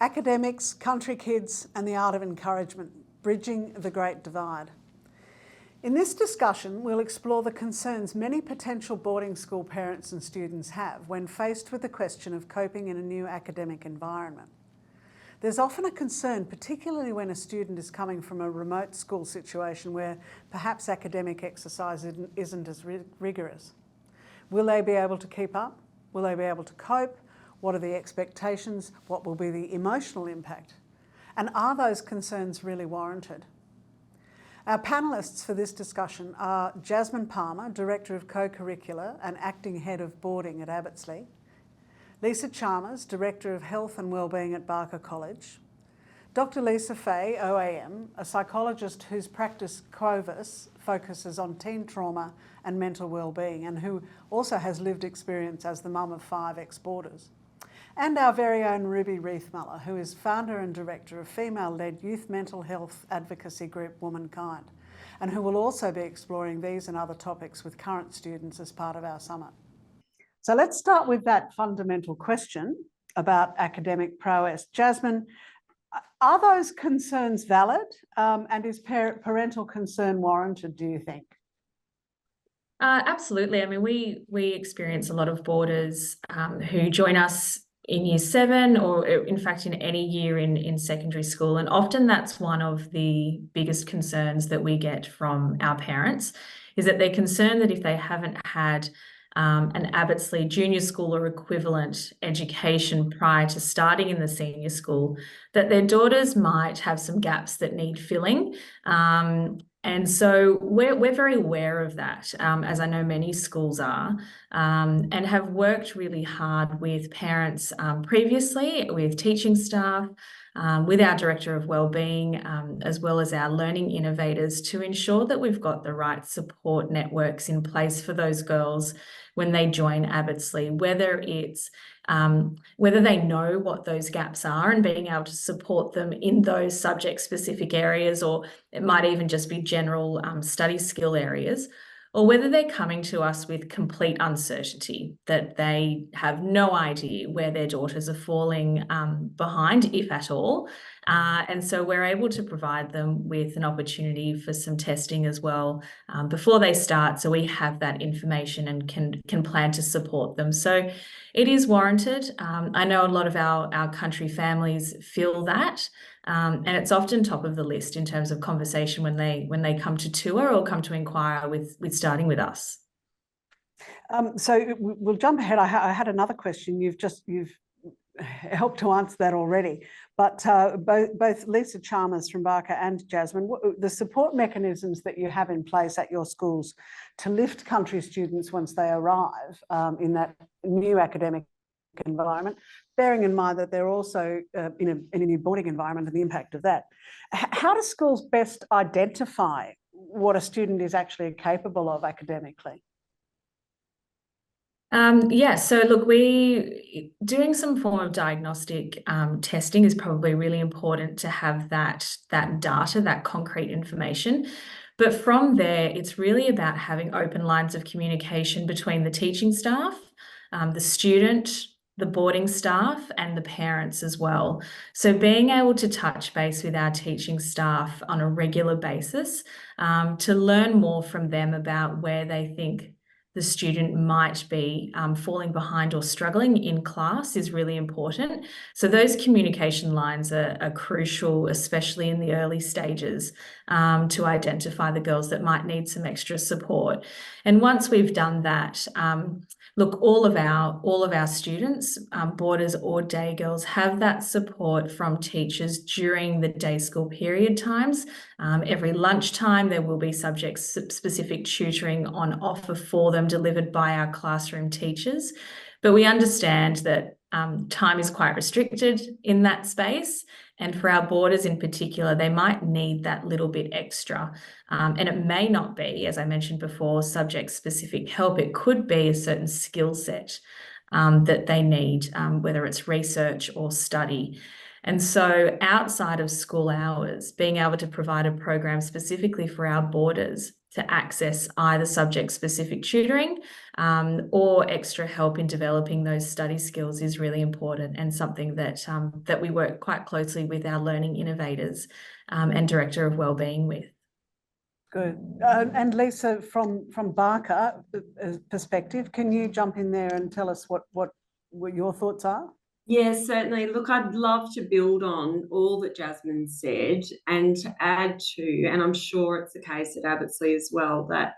Academics, country kids, and the art of encouragement, bridging the great divide. In this discussion, we'll explore the concerns many potential boarding school parents and students have when faced with the question of coping in a new academic environment. There's often a concern, particularly when a student is coming from a remote school situation where perhaps academic exercise isn't as rigorous. Will they be able to keep up? Will they be able to cope? What are the expectations? What will be the emotional impact? And are those concerns really warranted? Our panellists for this discussion are Jasmine Palmer, Director of Co-Curricular and Acting Head of Boarding at Abbottsley; Lisa Chalmers, Director of Health and Wellbeing at Barker College; Dr. Lisa Fay, OAM, a psychologist whose practice prowess focuses on teen trauma and mental wellbeing, and who also has lived experience as the mum of 5 ex-boarders; and our very own Ruby Reithmuller, who is founder and director of female-led youth mental health advocacy group Womankind, and who will also be exploring these and other topics with current students as part of our summit. So let's start with that fundamental question about academic prowess. Jasmine, are those concerns valid? And is parental concern warranted, do you think? Absolutely. I mean, we experience a lot of boarders who join us in year 7, or in fact in any year in secondary school, and often that's one of the biggest concerns that we get from our parents, is that they're concerned that if they haven't had an Abbottsley junior school or equivalent education prior to starting in the senior school, that their daughters might have some gaps that need filling. And so we're very aware of that, as I know many schools are, and have worked really hard with parents previously, with teaching staff, with our Director of Wellbeing, as well as our learning innovators, to ensure that we've got the right support networks in place for those girls when they join Abbottsley, whether it's whether they know what those gaps are and being able to support them in those subject-specific areas, or it might even just be general study skill areas, or whether they're coming to us with complete uncertainty, that they have no idea where their daughters are falling behind, if at all. And so we're able to provide them with an opportunity for some testing as well before they start, so we have that information and can plan to support them. So it is warranted. I know a lot of our country families feel that, and it's often top of the list in terms of conversation when they come to tour or come to inquire with starting with us. So we'll jump ahead. I had another question. You've helped to answer that already. But both Lisa Chalmers from Barker and Jasmine, the support mechanisms that you have in place at your schools to lift country students once they arrive in that new academic environment, bearing in mind that they're also in a new boarding environment and the impact of that. How do schools best identify what a student is actually capable of academically? Yeah, so look, doing some form of diagnostic testing is probably really important to have that data, that concrete information. But from there, it's really about having open lines of communication between the teaching staff, the student, the boarding staff, and the parents as well. So being able to touch base with our teaching staff on a regular basis to learn more from them about where they think the student might be falling behind or struggling in class is really important. So those communication lines are crucial, especially in the early stages, to identify the girls that might need some extra support. And once we've done that, look, all of our students, boarders or day girls, have that support from teachers during the day school period times. Every lunchtime, there will be subject-specific tutoring on offer for them, delivered by our classroom teachers. But we understand that time is quite restricted in that space. And for our boarders in particular, they might need that little bit extra. And it may not be, as I mentioned before, subject-specific help. It could be a certain skill set that they need, whether it's research or study. And so outside of school hours, being able to provide a program specifically for our boarders to access either subject-specific tutoring or extra help in developing those study skills is really important, and something that that we work quite closely with our learning innovators and Director of Wellbeing with. Good. And Lisa, from Barker perspective, can you jump in there and tell us what your thoughts are? Yes, certainly. Look, I'd love to build on all that Jasmine said and to add to, and I'm sure it's the case at Abbottsley as well, that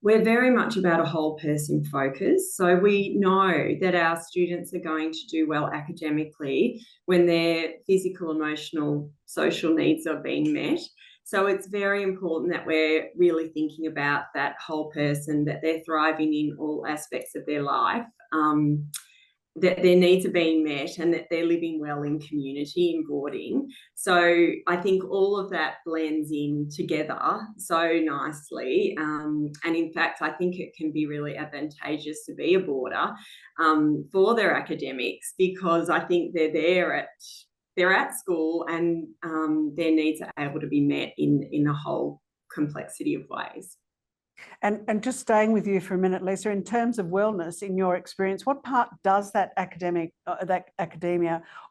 we're very much about a whole person focus. So we know that our students are going to do well academically when their physical, emotional, social needs are being met. So it's very important that we're really thinking about that whole person, that they're thriving in all aspects of their life. That their needs are being met and that they're living well in community in boarding. So I think all of that blends in together so nicely. And in fact, I think it can be really advantageous to be a boarder for their academics, because I think they're at school and their needs are able to be met in a whole complexity of ways. And just staying with you for a minute, Lisa, in terms of wellness, in your experience, what part does that academia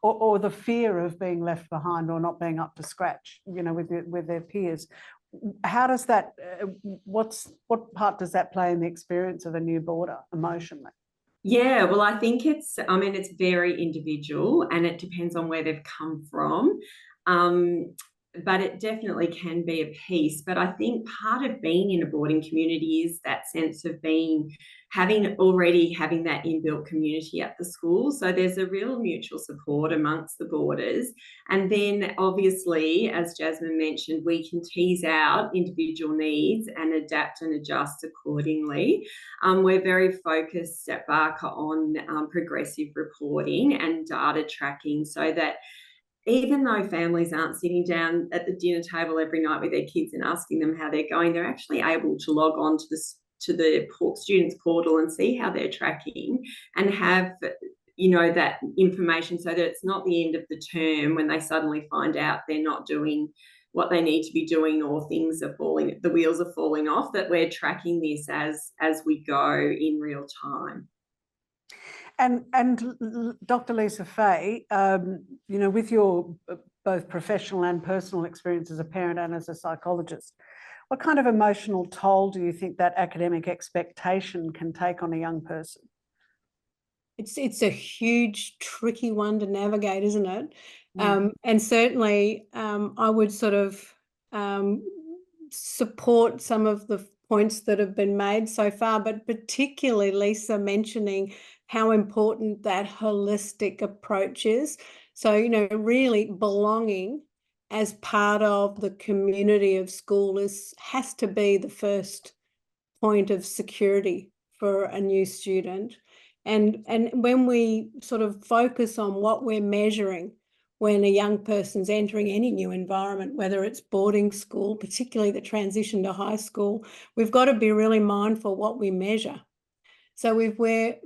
or the fear of being left behind or not being up to scratch, with their peers, how does that, what part does that play in the experience of a new boarder emotionally? Yeah, well, I think it's very individual and it depends on where they've come from. But it definitely can be a piece. But I think part of being in a boarding community is that sense of having that inbuilt community at the school. So there's a real mutual support amongst the boarders. And then obviously, as Jasmine mentioned, we can tease out individual needs and adapt and adjust accordingly. We're very focused at Barker on progressive reporting and data tracking, so that even though families aren't sitting down at the dinner table every night with their kids and asking them how they're going, they're actually able to log on to the students' portal and see how they're tracking and have that information, so that it's not the end of the term when they suddenly find out they're not doing what they need to be doing, or the wheels are falling off, that we're tracking this as we go in real time. And Dr. Lisa Fay, with your both professional and personal experience as a parent and as a psychologist, what kind of emotional toll do you think that academic expectation can take on a young person? It's a huge, tricky one to navigate, isn't it? And certainly I would sort of support some of the points that have been made so far, but particularly Lisa mentioning how important that holistic approach is. So, really belonging as part of the community of school has to be the first point of security for a new student. And when we sort of focus on what we're measuring when a young person's entering any new environment, whether it's boarding school, particularly the transition to high school, we've got to be really mindful what we measure. So we're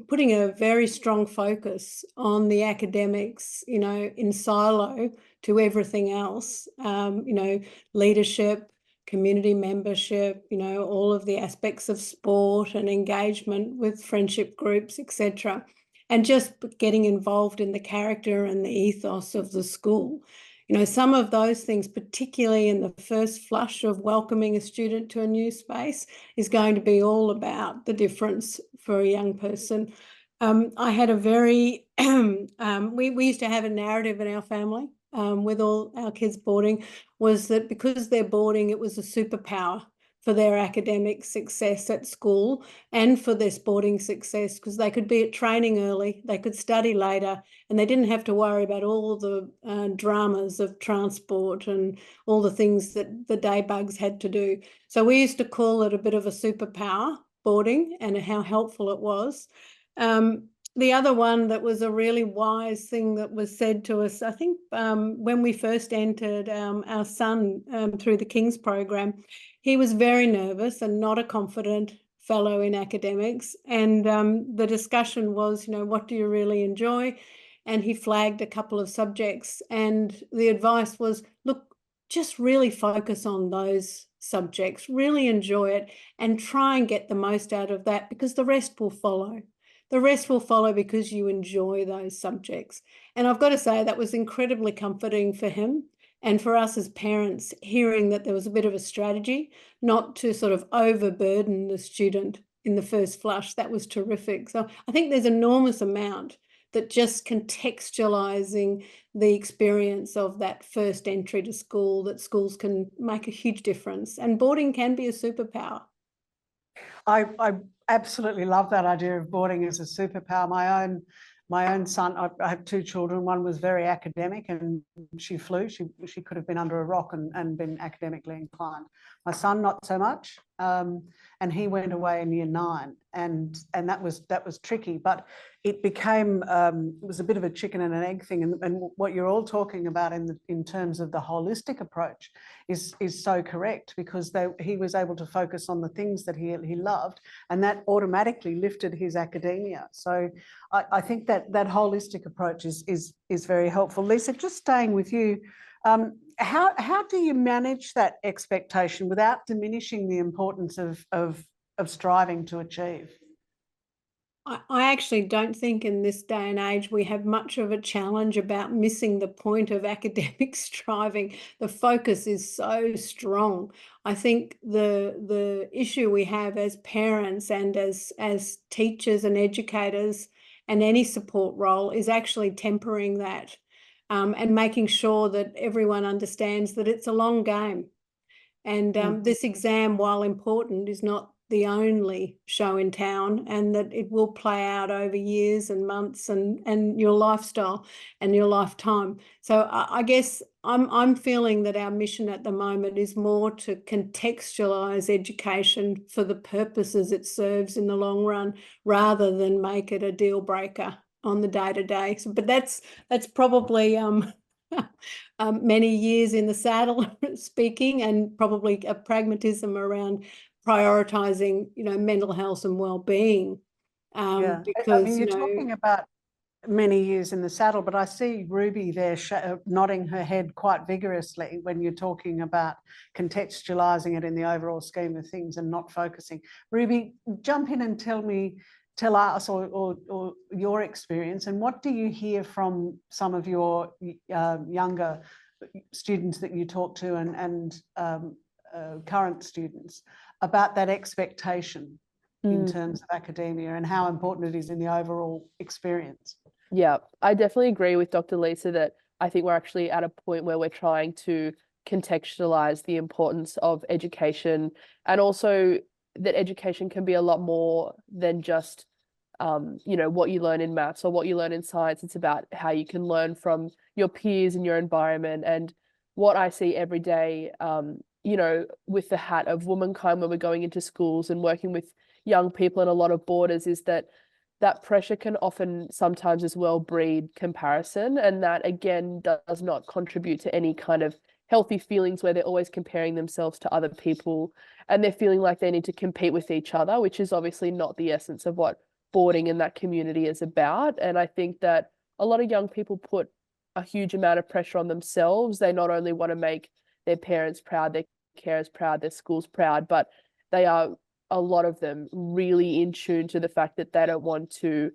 putting a very strong focus on the academics, in silo to everything else, leadership, community membership, all of the aspects of sport and engagement with friendship groups, etc. And just getting involved in the character and the ethos of the school. Some of those things, particularly in the first flush of welcoming a student to a new space, is going to be all about the difference for a young person. I had a very, we used to have a narrative in our family with all our kids boarding, was that because they're boarding, it was a superpower for their academic success at school and for their sporting success, because they could be at training early, they could study later, and they didn't have to worry about all the dramas of transport and all the things that the day bugs had to do. So we used to call it a bit of a superpower, boarding, and how helpful it was. The other one that was a really wise thing that was said to us, I think when we first entered our son through the King's program, he was very nervous and not a confident fellow in academics. And the discussion was, what do you really enjoy? And he flagged a couple of subjects. And the advice was, look, just really focus on those subjects, really enjoy it, and try and get the most out of that, because the rest will follow. The rest will follow because you enjoy those subjects. And I've got to say that was incredibly comforting for him and for us as parents, hearing that there was a bit of a strategy not to sort of overburden the student in the first flush. That was terrific. So I think there's an enormous amount that just contextualizing the experience of that first entry to school, that schools can make a huge difference, and boarding can be a superpower. I absolutely love that idea of boarding as a superpower. My own son, I have two children. One was very academic and she flew. She could have been under a rock and been academically inclined. My son, not so much. And he went away in year 9, and that was tricky. But it became it was a bit of a chicken and an egg thing. And what you're all talking about in terms of the holistic approach is so correct, because he was able to focus on the things that he loved, and that automatically lifted his academia. So I think that holistic approach is very helpful. Lisa, just staying with you, how do you manage that expectation without diminishing the importance of striving to achieve? I actually don't think in this day and age we have much of a challenge about missing the point of academic striving. The focus is so strong. I think the issue we have as parents and as teachers and educators and any support role is actually tempering that, and making sure that everyone understands that it's a long game. And this exam, while important, is not the only show in town, and that it will play out over years and months and your lifestyle and your lifetime. So I guess I'm feeling that our mission at the moment is more to contextualize education for the purposes it serves in the long run, rather than make it a deal breaker on the day-to-day. So, but that's probably many years in the saddle speaking, and probably a pragmatism around prioritizing, mental health and well-being. Yeah, Because, I mean, you're talking about many years in the saddle, but I see Ruby there nodding her head quite vigorously when you're talking about contextualizing it in the overall scheme of things and not focusing. Ruby, jump in and tell us or your experience, and what do you hear from some of your younger students that you talk to and current students about that expectation in terms of academia and how important it is in the overall experience? Yeah, I definitely agree with Dr. Lisa that I think we're actually at a point where we're trying to contextualize the importance of education, and also that education can be a lot more than just what you learn in maths or what you learn in science. It's about how you can learn from your peers and your environment. And what I see every day, with the hat of womankind, when we're going into schools and working with young people and a lot of boarders, is that pressure can often sometimes as well breed comparison, and that again does not contribute to any kind of healthy feelings, where they're always comparing themselves to other people and they're feeling like they need to compete with each other, which is obviously not the essence of what boarding in that community is about. And I think that a lot of young people put a huge amount of pressure on themselves. They not only want to make their parents proud, their carers proud, their schools proud, but they are, a lot of them, really in tune to the fact that they don't want to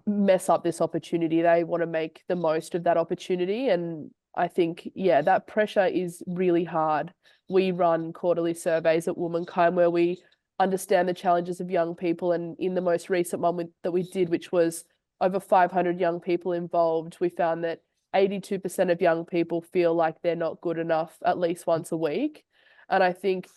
mess up this opportunity. They want to make the most of that opportunity. And I think, that pressure is really hard. We run quarterly surveys at Womankind where we understand the challenges of young people. And in the most recent one that we did, which was over 500 young people involved, we found that 82% of young people feel like they're not good enough at least once a week. And I think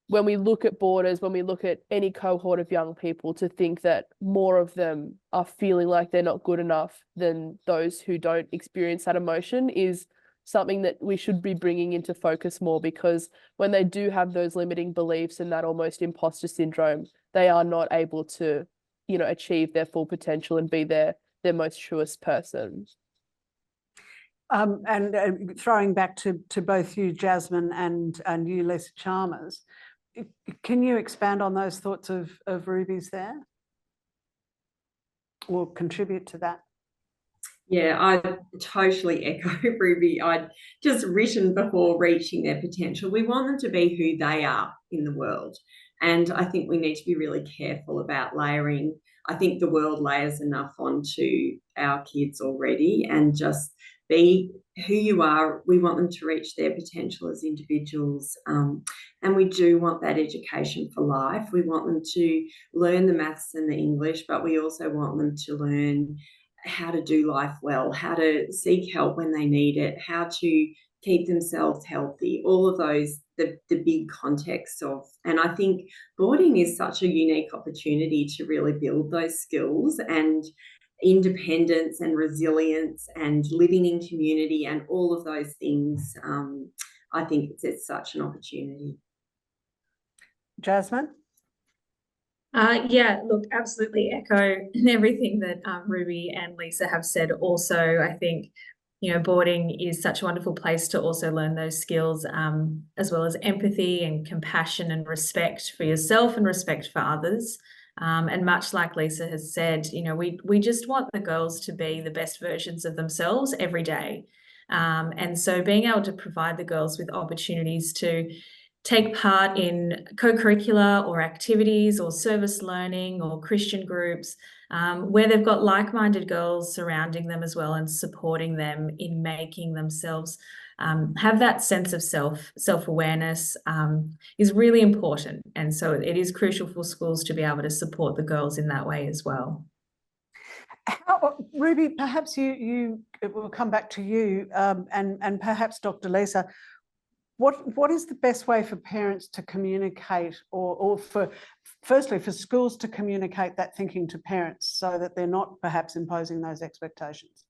when we look at boarders, when we look at any cohort of young people, to think that more of them are feeling like they're not good enough than those who don't experience that emotion is something that we should be bringing into focus more, because when they do have those limiting beliefs and that almost imposter syndrome, they are not able to, achieve their full potential and be their most truest person. And throwing back to both you, Jasmine, and you, Lisa Chalmers, can you expand on those thoughts of Ruby's there, or contribute to that? Yeah, I totally echo Ruby. I'd just written before reaching their potential. We want them to be who they are in the world. And I think we need to be really careful about layering. I think the world layers enough onto our kids already, and just be who you are. We want them to reach their potential as individuals. And we do want that education for life. We want them to learn the maths and the English, but we also want them to learn how to do life well, how to seek help when they need it, how to keep themselves healthy, all of those, the big context of. And I think boarding is such a unique opportunity to really build those skills and independence and resilience and living in community and all of those things. I think it's such an opportunity. Jasmine? Yeah, look, absolutely echo everything that Ruby and Lisa have said. Also, I think, you know, boarding is such a wonderful place to also learn those skills, as well as empathy and compassion and respect for yourself and respect for others. And much like Lisa has said, you know, we just want the girls to be the best versions of themselves every day. And so being able to provide the girls with opportunities to take part in co-curricular or activities or service learning or Christian groups, where they've got like-minded girls surrounding them as well and supporting them in making themselves have that sense of self-awareness, is really important. And so it is crucial for schools to be able to support the girls in that way as well. Ruby, perhaps you will come back to you, and perhaps Dr. Lisa. What is the best way for parents to communicate, or for, firstly, for schools to communicate that thinking to parents so that they're not perhaps imposing those expectations,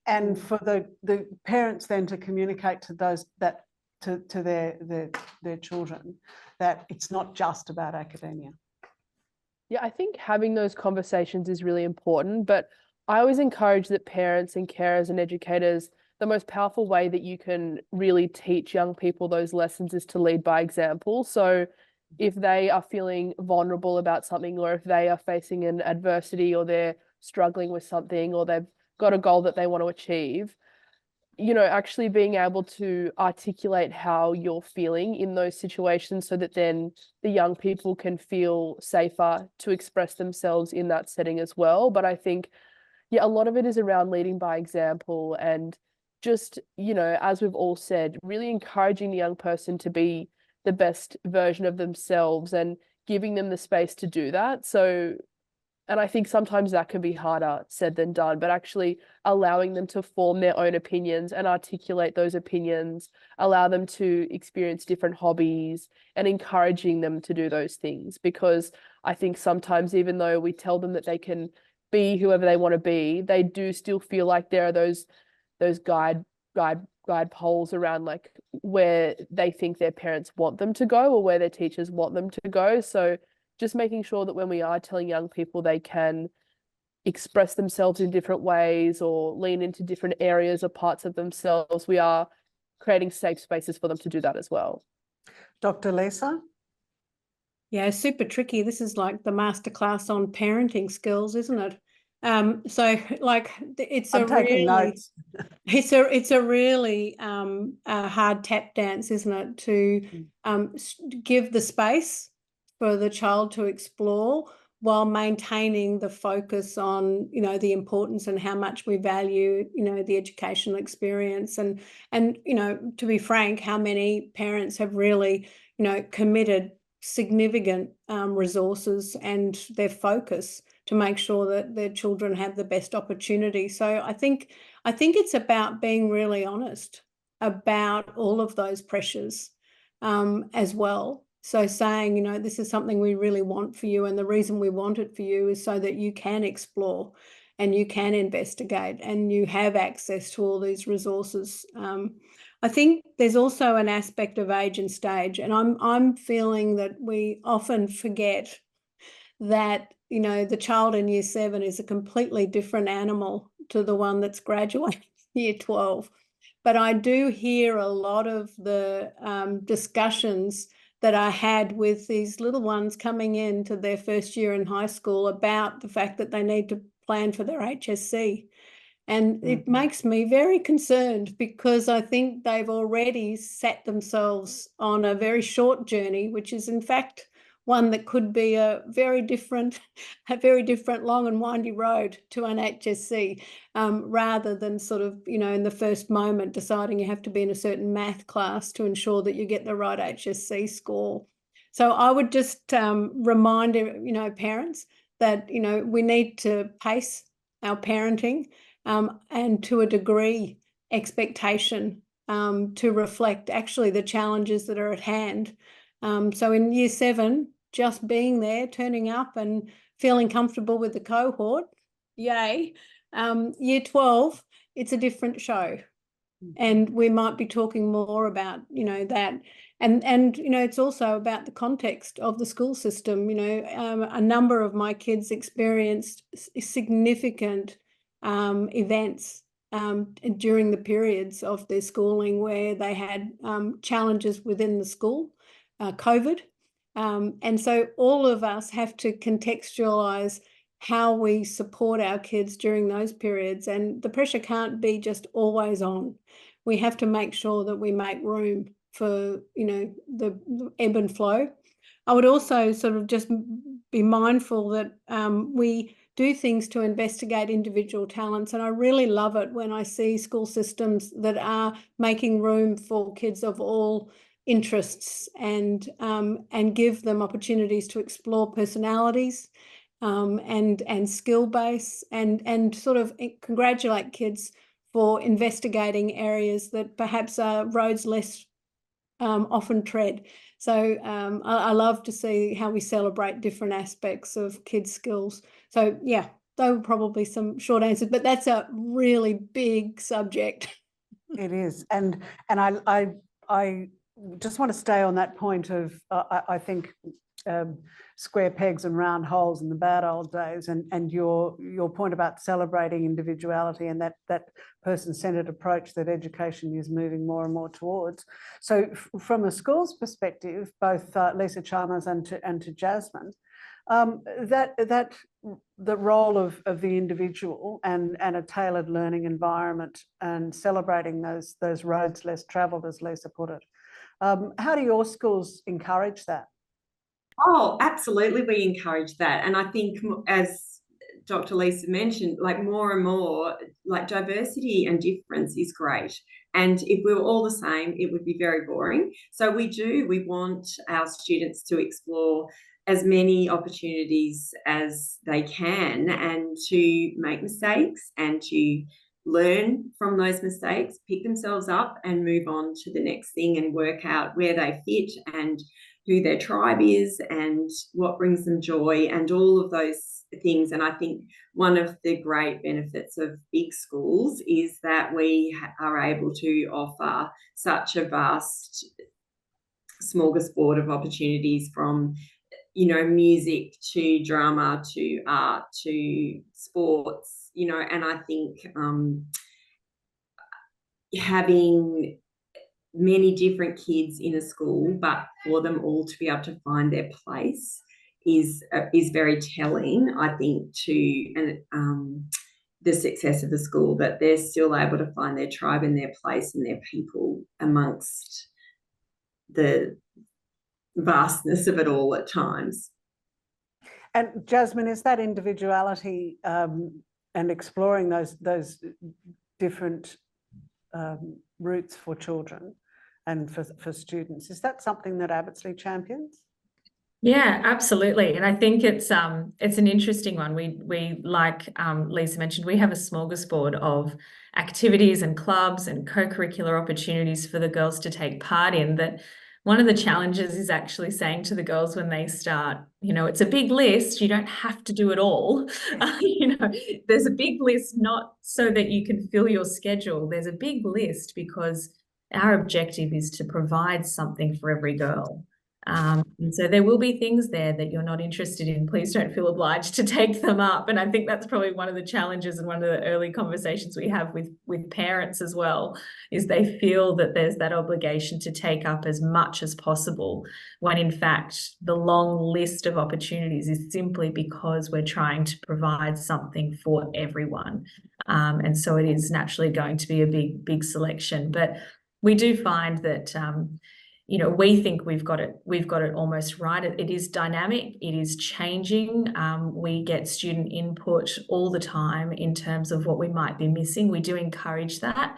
and for the parents then to communicate to those to their children that it's not just about academia? Yeah, I think having those conversations is really important, but I always encourage that parents and carers and educators, the most powerful way that you can really teach young people those lessons is to lead by example. So if they are feeling vulnerable about something, or if they are facing an adversity, or they're struggling with something, or they've got a goal that they want to achieve, you know, actually being able to articulate how you're feeling in those situations so that then the young people can feel safer to express themselves in that setting as well. But I think, yeah, a lot of it is around leading by example, and just, you know, as we've all said, really encouraging the young person to be the best version of themselves and giving them the space to do that. So, and I think sometimes that can be harder said than done, but actually allowing them to form their own opinions and articulate those opinions, allow them to experience different hobbies and encouraging them to do those things. Because I think sometimes, even though we tell them that they can be whoever they want to be, they do still feel like there are those guide poles around, like, where they think their parents want them to go or where their teachers want them to go. So just making sure that when we are telling young people they can express themselves in different ways or lean into different areas or parts of themselves, we are creating safe spaces for them to do that as well. Dr. Lisa? Yeah, super tricky. This is like the masterclass on parenting skills, isn't it? So like it's I'm taking notes. It's a really hard tap dance, isn't it, to give the space for the child to explore while maintaining the focus on, you know, the importance and how much we value, you know, the educational experience. And you know, to be frank, how many parents have really, you know, committed significant resources and their focus to make sure that their children have the best opportunity. So I think it's about being really honest about all of those pressures as well. So saying, you know, this is something we really want for you, and the reason we want it for you is so that you can explore and you can investigate and you have access to all these resources. I think there's also an aspect of age and stage, and I'm feeling that we often forget that, you know, the child in year 7 is a completely different animal to the one that's graduating year 12. But I do hear a lot of the discussions that I had with these little ones coming into their first year in high school about the fact that they need to plan for their HSC. And it makes me very concerned, because I think they've already set themselves on a very short journey, which is in fact one that could be a very different long and windy road to an HSC, rather than sort of, in the first moment deciding you have to be in a certain math class to ensure that you get the right HSC score. So I would just remind, parents that, we need to pace our parenting, and to a degree expectation, to reflect actually the challenges that are at hand. So in year 7, just being there, turning up and feeling comfortable with the cohort, yay. Year 12, it's a different show. And we might be talking more about, that. And it's also about the context of the school system. A number of my kids experienced significant events during the periods of their schooling where they had challenges within the school, COVID. And so all of us have to contextualize how we support our kids during those periods, and the pressure can't be just always on. We have to make sure that we make room for, the ebb and flow. I would also sort of just be mindful that we do things to investigate individual talents, and I really love it when I see school systems that are making room for kids of all interests, and give them opportunities to explore personalities, and skill base, and sort of congratulate kids for investigating areas that perhaps are roads less often tread. So I love to see how we celebrate different aspects of kids' skills. So yeah, those were probably some short answers, but that's a really big subject. It is, and I just want to stay on that point of I think square pegs and round holes in the bad old days, and your point about celebrating individuality and that person-centered approach that education is moving more and more towards. So from a school's perspective, both Lisa Chalmers and to Jasmine, that the role of the individual and a tailored learning environment, and celebrating those roads less travelled, as Lisa put it. How do your schools encourage that? Oh, absolutely, we encourage that. And I think, as Dr. Lisa mentioned, like more and more, like diversity and difference is great. And if we were all the same, it would be very boring. So we want our students to explore as many opportunities as they can, and to make mistakes and to learn from those mistakes, pick themselves up and move on to the next thing, and work out where they fit and who their tribe is and what brings them joy and all of those things. And I think one of the great benefits of big schools is that we are able to offer such a vast smorgasbord of opportunities, from music to drama to art to sports, and I think having many different kids in a school, but for them all to be able to find their place is very telling, I think, to the success of the school, that they're still able to find their tribe and their place and their people amongst the vastness of it all at times. And Jasmine, is that individuality and exploring those different routes for children and for students, is that something that Abbottsley champions? Yeah, absolutely. And I think it's an interesting one. We like Lisa mentioned, we have a smorgasbord of activities and clubs and co-curricular opportunities for the girls to take part in. That one of the challenges is actually saying to the girls when they start, it's a big list, you don't have to do it all. There's a big list, not so that you can fill your schedule. There's a big list because our objective is to provide something for every girl. And so there will be things there that you're not interested in. Please don't feel obliged to take them up. And I think that's probably one of the challenges and one of the early conversations we have with parents as well, is they feel that there's that obligation to take up as much as possible, when in fact the long list of opportunities is simply because we're trying to provide something for everyone. And so it is naturally going to be a big selection. But we do find that, you know, we think we've got it almost right. It is dynamic, it is changing. We get student input all the time in terms of what we might be missing. We do encourage that.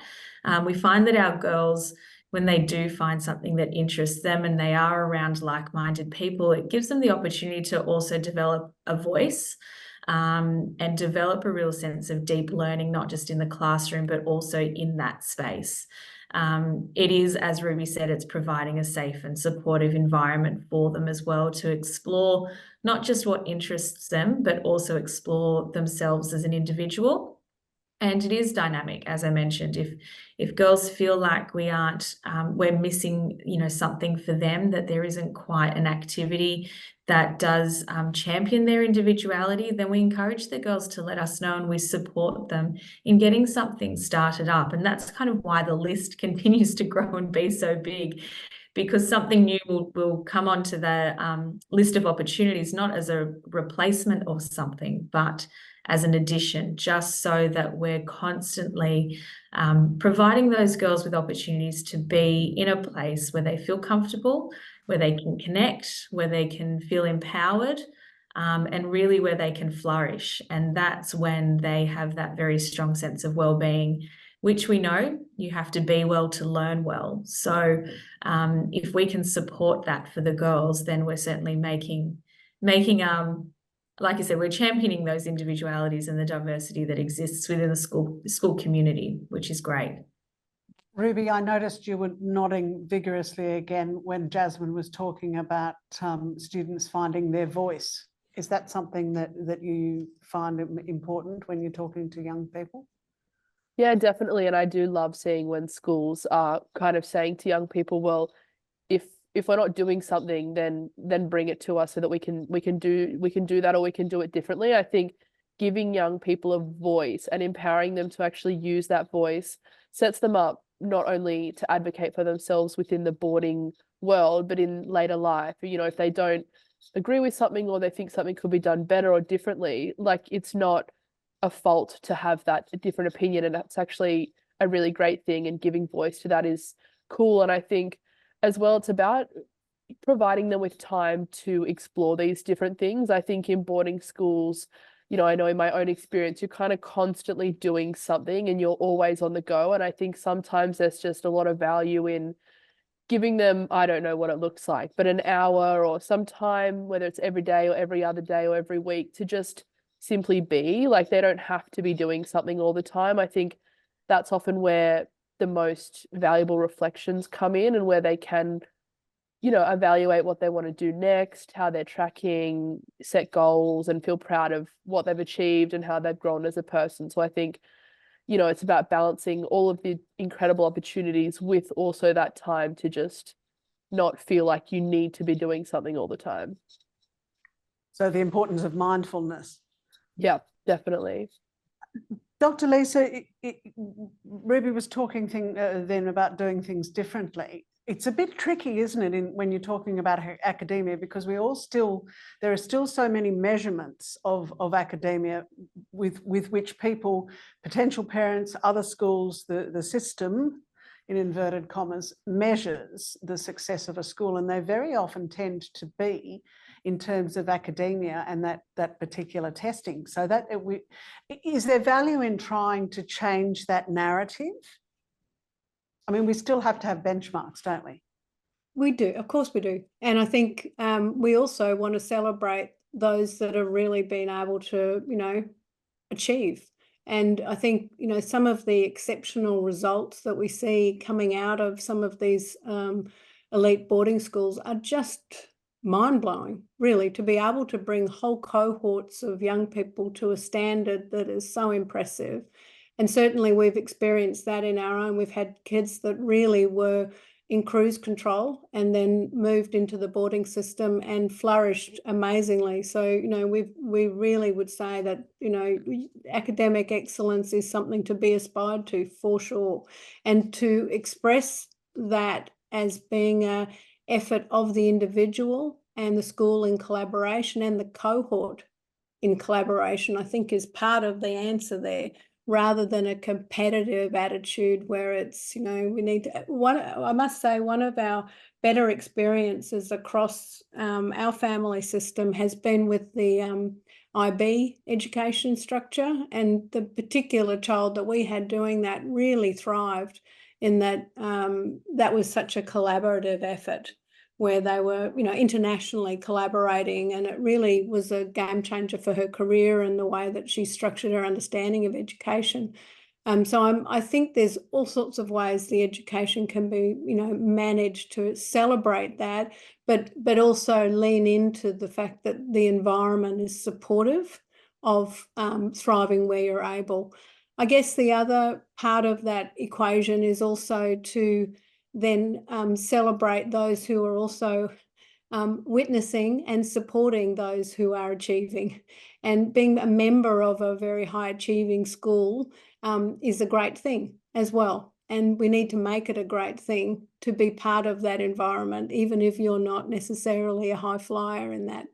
We find that our girls, when they do find something that interests them and they are around like-minded people, it gives them the opportunity to also develop a voice, and develop a real sense of deep learning, not just in the classroom, but also in that space. It is, as Ruby said, it's providing a safe and supportive environment for them as well to explore not just what interests them, but also explore themselves as an individual. And it is dynamic, as I mentioned. If girls feel like we aren't, we're missing, you know, something for them, that there isn't quite an activity that does champion their individuality, then we encourage the girls to let us know, and we support them in getting something started up. And that's kind of why the list continues to grow and be so big, because something new will come onto the list of opportunities, not as a replacement of something, but as an addition, just so that we're constantly providing those girls with opportunities to be in a place where they feel comfortable, where they can connect, where they can feel empowered, and really where they can flourish. And that's when they have that very strong sense of well-being, which we know you have to be well to learn well. So if we can support that for the girls, then we're certainly making like I said, we're championing those individualities and the diversity that exists within the school community, which is great. Ruby, I noticed you were nodding vigorously again when Jasmine was talking about students finding their voice. Is that something that you find important when you're talking to young people? Yeah, definitely. And I do love seeing when schools are kind of saying to young people, well, if we're not doing something, then bring it to us so that we can do that, or we can do it differently. I think giving young people a voice and empowering them to actually use that voice sets them up not only to advocate for themselves within the boarding world, but in later life. You know, if they don't agree with something, or they think something could be done better or differently, like, it's not a fault to have that different opinion, and that's actually a really great thing, and giving voice to that is cool. And I think as well, it's about providing them with time to explore these different things. I think in boarding schools, you know, I know in my own experience, you're kind of constantly doing something and you're always on the go. And I think sometimes there's just a lot of value in giving them, I don't know what it looks like, but an hour or some time, whether it's every day or every other day or every week, to just simply be. Like, they don't have to be doing something all the time. I think that's often where the most valuable reflections come in, and where they can, you know, evaluate what they want to do next, how they're tracking, set goals, and feel proud of what they've achieved and how they've grown as a person. So I think, you know, it's about balancing all of the incredible opportunities with also that time to just not feel like you need to be doing something all the time. So the importance of mindfulness. Yeah, definitely. Dr. Lisa, Ruby was talking then about doing things differently. It's a bit tricky, isn't it, when you're talking about academia, because there are still so many measurements of academia with which people, potential parents, other schools, the system, in inverted commas, measures the success of a school, and they very often tend to be in terms of academia and that particular testing. So is there value in trying to change that narrative? I mean, we still have to have benchmarks, don't we? We do, of course we do. And I think we also want to celebrate those that have really been able to, you know, achieve. And I think, you know, some of the exceptional results that we see coming out of some of these elite boarding schools are just mind-blowing, really, to be able to bring whole cohorts of young people to a standard that is so impressive. And certainly we've experienced that in our own. We've had kids that really were in cruise control and then moved into the boarding system and flourished amazingly. So, you know, we really would say that, you know, academic excellence is something to be aspired to, for sure. And to express that as being an effort of the individual and the school in collaboration and the cohort in collaboration, I think, is part of the answer there. rather than a competitive attitude where it's, you know, we need to, I must say, one of our better experiences across our family system has been with the IB education structure, and the particular child that we had doing that really thrived in that. That was such a collaborative effort where they were, you know, internationally collaborating, and it really was a game changer for her career and the way that she structured her understanding of education. So I think there's all sorts of ways the education can be, you know, managed to celebrate that, but also lean into the fact that the environment is supportive of thriving where you're able. I guess the other part of that equation is also to then celebrate those who are also witnessing and supporting those who are achieving. And being a member of a very high achieving school is a great thing as well. And we need to make it a great thing to be part of that environment, even if you're not necessarily a high flyer in that.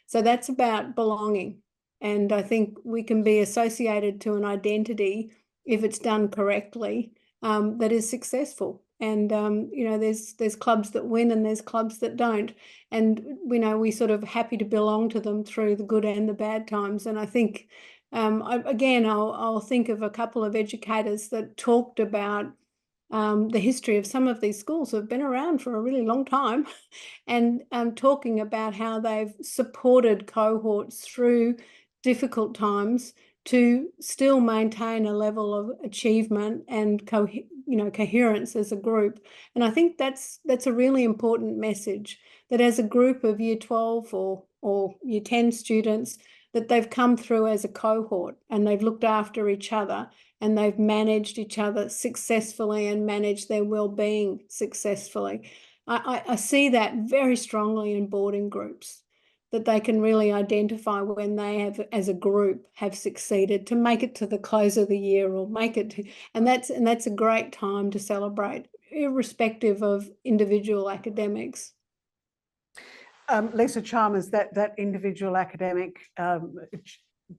So that's about belonging. And I think we can be associated to an identity, if it's done correctly, that is successful. And you know, there's clubs that win and there's clubs that don't, and we know we sort of happy to belong to them through the good and the bad times. And I think I'll think of a couple of educators that talked about the history of some of these schools that have been around for a really long time, and talking about how they've supported cohorts through difficult times to still maintain a level of achievement and coherence as a group. And I think that's a really important message, that as a group of year 12 or year 10 students, that they've come through as a cohort and they've looked after each other and they've managed each other successfully and managed their well-being successfully. I see that very strongly in boarding groups, that they can really identify when they have, as a group, have succeeded to make it to the close of the year or make it to, and that's a great time to celebrate, irrespective of individual academics. Lisa Chalmers, that individual academic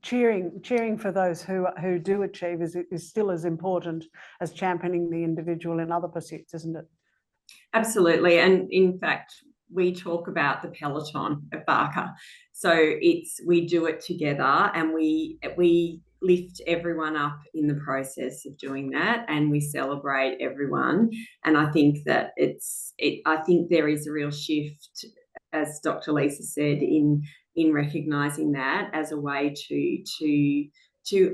cheering for those who do achieve is still as important as championing the individual in other pursuits, isn't it? Absolutely. And in fact, we talk about the peloton at Barker. So we do it together, and we lift everyone up in the process of doing that, and we celebrate everyone. And I think that I think there is a real shift, as Dr. Lisa said, in recognizing that as a way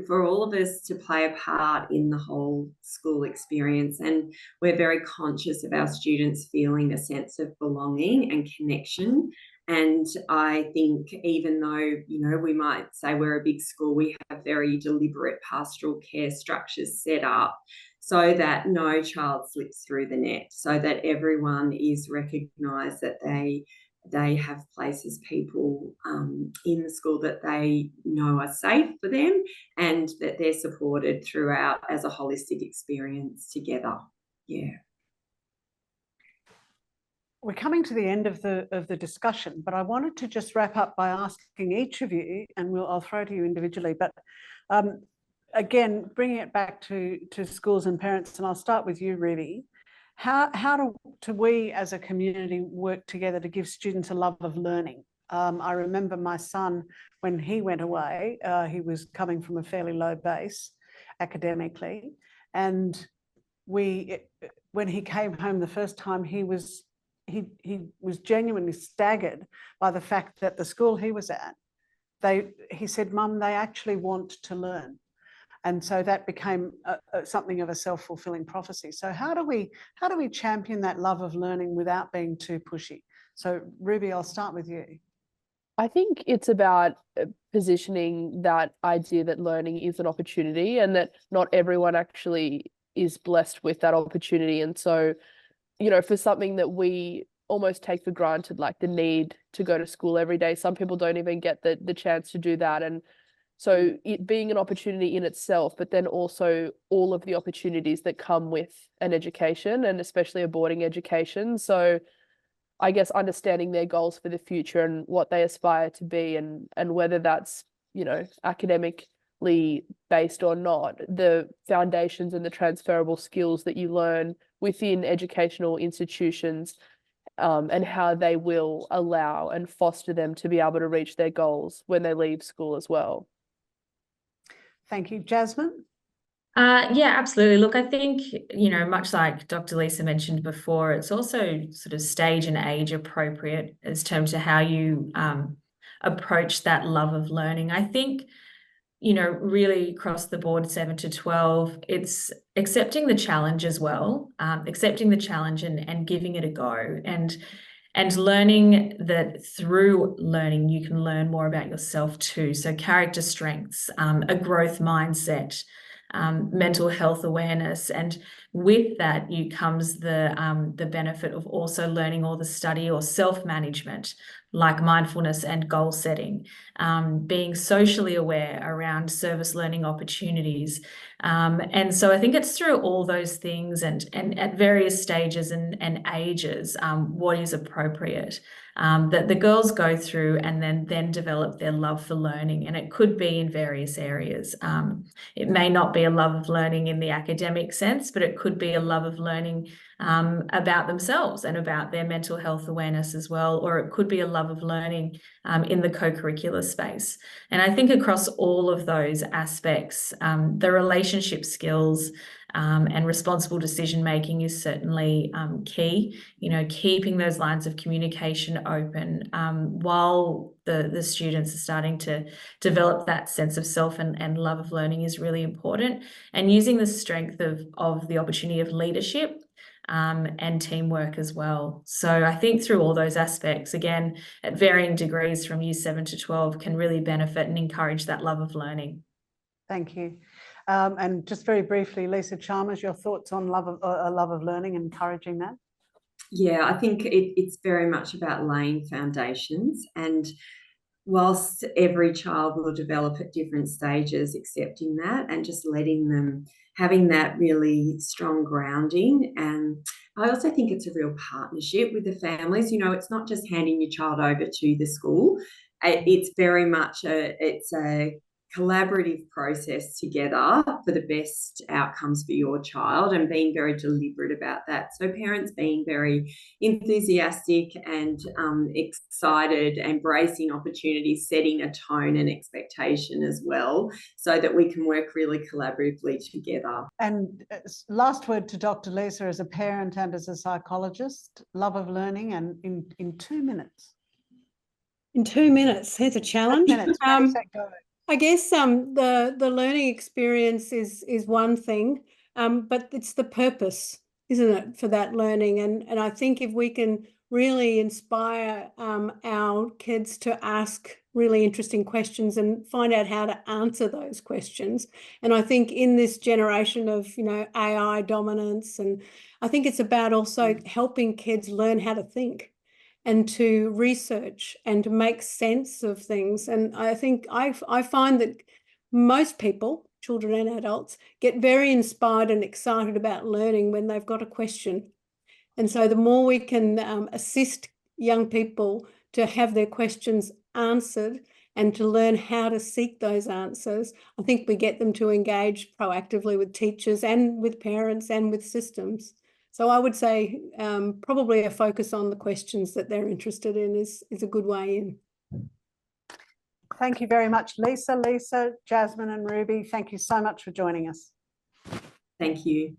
for all of us to play a part in the whole school experience. And we're very conscious of our students feeling a sense of belonging and connection. And I think even though, you know, we might say we're a big school, we have very deliberate pastoral care structures set up so that no child slips through the net, so that everyone is recognised, that they have places, people in the school that they know are safe for them, and that they're supported throughout as a holistic experience together. Yeah. We're coming to the end of the discussion, but I wanted to just wrap up by asking each of you, and I'll throw to you individually, but again, bringing it back to schools and parents, and I'll start with you, Ruby. How do we as a community work together to give students a love of learning? I remember my son, when he went away, he was coming from a fairly low base academically, and when he came home the first time, he was genuinely staggered by the fact that the school he was at, he said, "Mum, they actually want to learn." And so that became something of a self-fulfilling prophecy. So how do we champion that love of learning without being too pushy? So Ruby, I'll start with you. I think it's about positioning that idea that learning is an opportunity and that not everyone actually is blessed with that opportunity. And so, you know, for something that we almost take for granted, like the need to go to school every day, some people don't even get the chance to do that. And so it being an opportunity in itself, but then also all of the opportunities that come with an education, and especially a boarding education. So I guess understanding their goals for the future and what they aspire to be, and whether that's, you know, academic based or not, the foundations and the transferable skills that you learn within educational institutions, and how they will allow and foster them to be able to reach their goals when they leave school as well. Thank you. Jasmine? Yeah, absolutely. Look, I think, much like Dr. Lisa mentioned before, it's also sort of stage and age appropriate as terms to how you approach that love of learning. I think, really across the board, 7 to 12, it's accepting the challenge as well, accepting the challenge and giving it a go, and learning that through learning, you can learn more about yourself too. So character strengths, a growth mindset, mental health awareness, and with that comes the benefit of also learning all the study or self-management, like mindfulness and goal setting, being socially aware around service learning opportunities. And so I think it's through all those things and at various stages and ages, what is appropriate, that the girls go through and then develop their love for learning. And it could be in various areas. It may not be a love of learning in the academic sense, but it could be a love of learning about themselves and about their mental health awareness as well, or it could be a love of learning in the co-curricular space. And I think across all of those aspects, the relationship skills and responsible decision making is certainly key. Keeping those lines of communication open while the students are starting to develop that sense of self and love of learning is really important, and using the strength of the opportunity of leadership and teamwork as well. So I think through all those aspects, again, at varying degrees from years 7 to 12, can really benefit and encourage that love of learning. Thank you. And just very briefly, Lisa Chalmers, your thoughts on love of learning and encouraging that? Yeah, I think it's very much about laying foundations, and whilst every child will develop at different stages, accepting that and just letting them, having that really strong grounding. And I also think it's a real partnership with the families. It's not just handing your child over to the school. It's very much it's a collaborative process together for the best outcomes for your child, and being very deliberate about that. So parents being very enthusiastic and excited, embracing opportunities, setting a tone and expectation as well, so that we can work really collaboratively together. And last word to Dr. Lisa as a parent and as a psychologist, love of learning, and in 2 minutes. In 2 minutes, here's a challenge. 2 minutes, ready, set, go. I guess the learning experience is one thing, but it's the purpose, isn't it, for that learning? And I think if we can really inspire our kids to ask really interesting questions and find out how to answer those questions. And I think in this generation of, AI dominance, and I think it's about also helping kids learn how to think and to research and to make sense of things. And I think I find that most people, children and adults, get very inspired and excited about learning when they've got a question. And so the more we can assist young people to have their questions answered and to learn how to seek those answers, I think we get them to engage proactively with teachers and with parents and with systems. So I would say probably a focus on the questions that they're interested in is a good way in. Thank you very much, Lisa, Jasmine and Ruby. Thank you so much for joining us. Thank you.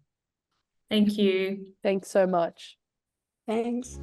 Thank you. Thanks so much. Thanks.